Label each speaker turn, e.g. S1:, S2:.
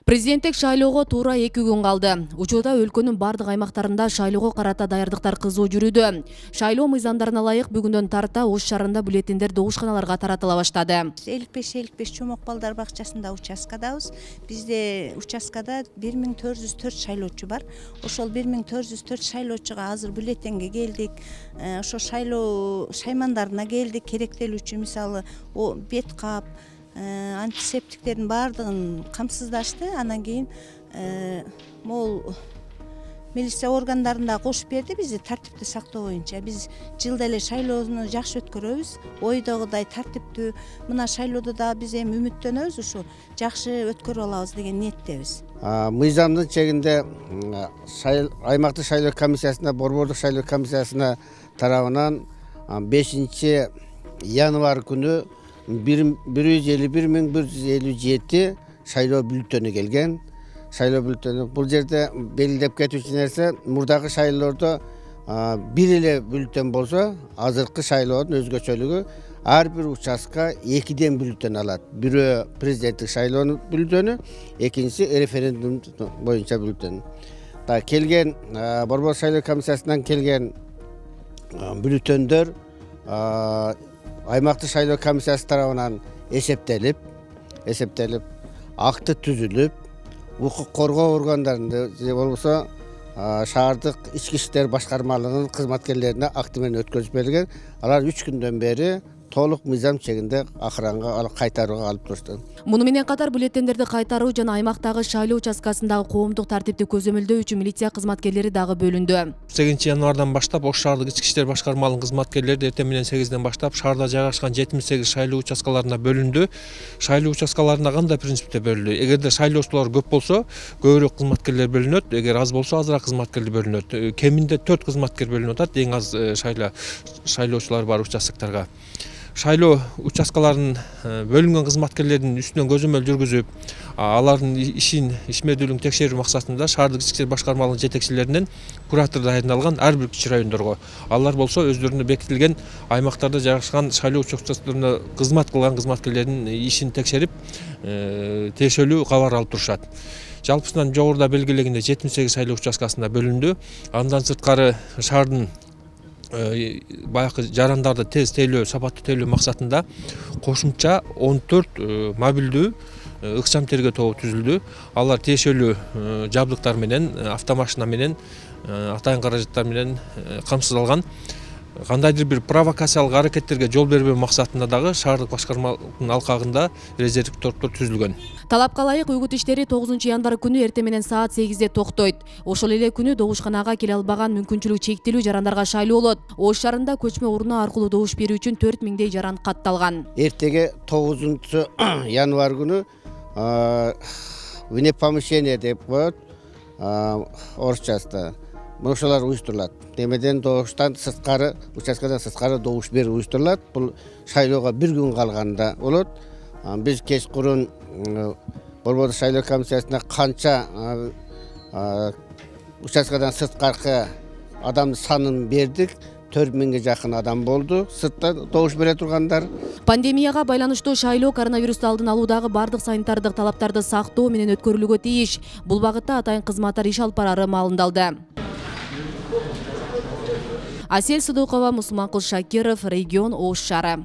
S1: Президенттик шайлоого туура 2 күн калды. Учурда өлкөнүн бардык аймактарында шайлоого карата даярдыктар кызуу жүрүүдө. Шайлоо мыйзамдарына ылайык бүгүндөн тарта Ош шаарында бюллетендер добушканаларга таратыла баштады.
S2: 55 чомок балдар бакчасында участкадабыз. Бизде участкада 1404 шайлоочу бар. Ошол 1404 шайлоочуга азыр бюллетенге келдик. Ошо шайлоо шаймандарына келдик. Керектелүүчү мисалы бет кап, антисептиктердин баардыгын камсыздашты. Анан кийин могул милиция органдарында кошуп берди бизди тартипти сактоо боюнча. Биз жылда эле шайлоону жакшы өткөрөбүз. Ойдогудай тартиптүү. Мына шайлоодо да биз эми үмүттөнөбүз, ушу жакшы өткөрүп алабыз деген ниеттебиз.
S3: Мыйзамдын чегинде аймактык шайлоо комиссиясына, борбордук шайлоо комиссиясына тарабынан 5 январь күнү 151.157 шайлоо бюллетени келген. Шайлоо бюллетени бул жерде белгилеп кетүүчү нерсе, мурдагы шайлоодо бир эле бюллетен болсо, азыркы шайлоодун өзгөчөлүгү ар бир участка 2ден бюллетен алат. Бирөө президенттик шайлоонун бюллетени, экинчиси референдум боюнча бюллетен. Келген борбор шайлоо комиссиясынан келген бюллетендөр аймактык шайлоо комиссиясы тарабынан эсептелип, акты түзүлүп, укук коргоо органдарында же болбосо шаардык ички иштер башкармалыгынын кызматкерлерине акты менен өткөрүп берилген. Алар 3 күндөн бери толук мыйзам чегинде акыранга кайтарууга алып турушты.
S1: Муну менен катар бюллетендерди кайтаруу жана аймактагы шайлоо участкасындагы коомдук тартипти көзөмөлдөө үчүн милиция кызматкерлери дагы бөлүндү.
S4: 8 январдан баштап Ош шаардык ички иштер башкармалыгынын кызматкерлери эртең менен 8ден баштап шаарда жайгашкан 78 шайлоо участкаларына бөлүндү. Шайлоо участкаларына кандай принципте бөлүндү? Эгерде шайлоочулар көп болсо, көбүрөөк кызматкерлер бөлүнөт, эгер аз болсо азыраак кызматкерлер бөлүнөт. Кеминде 4 кызматкер бөлүнүп атат, эң аз шайлоочулар бар участкаларга. Шайлоо участкаларынын бөлүнгөн кызматкерлердин үстүнөн көзөмөл жүргүзүп, алардын ишмердүүлүгүн текшерүү максатында шаардык ички иштер башкармалыгынын жетекчилеринен куратор дайындалган ар бир кичи райондорго. Алар болсо өздөрүнө бекитилген аймактарда жайгашкан шайлоо участкаларында кызмат кылган кызматкерлердин ишин текшерип, тиешелүү кабар алып турушат. Жалпысынан жогоруда белгилегендей 78 шайлоо участкасында бөлүндү. Андан сырткары шаардын баягы жарандарды тез тейлөө, сапаттуу тейлөө максатында кошумча 14 мобилдүү ыкчам тергөө тобу түзүлдү. Алар тиешелүү жабдыктар менен, автомашина менен, атайын каражаттар менен камсыздалган. Кандайдыр бир провокациялык аракеттерге жол бербөө максатында дагы шаардык башкармалыгынын алкагында резервдик топтор түзүлгөн.
S1: Талапка ылайык үгүт иштери 9 январь күнү эртең менен саат 8де токтойт. Ошол эле күнү добушканага келе албаган мүмкүнчүлүгү чектелүү жарандарга шайлоо болот. Ош шаарында көчмө урну аркылуу добуш берүү үчүн 4000дей жаран катталган.
S3: Эртеге 9 январь күнү вне помещение деп коет орусчасында. Ошолор уюштурулат. Демеден добуштан сырткары, участкадан сырткары добуш берүү уюштурулат. Бул шайлоого 1 күн калганда болот. Биз кечкурун борбордук шайлоо комиссиясына канча участкадан сырткаркы адамдын санын бердик. 4000ге жакын адам болду. Сыртта добуш бере тургандар.
S1: Пандемияга байланыштуу шайлоо коронавирусту алдын алуудагы бардык санитардык талаптарды сактоо менен өткөрүлүүгө тийиш. Бул багытта атайын кызматтар иш алып барары маалымдалды. Асел Сыдыкова, Мусулманкул Шакиров, регион Ош шаары.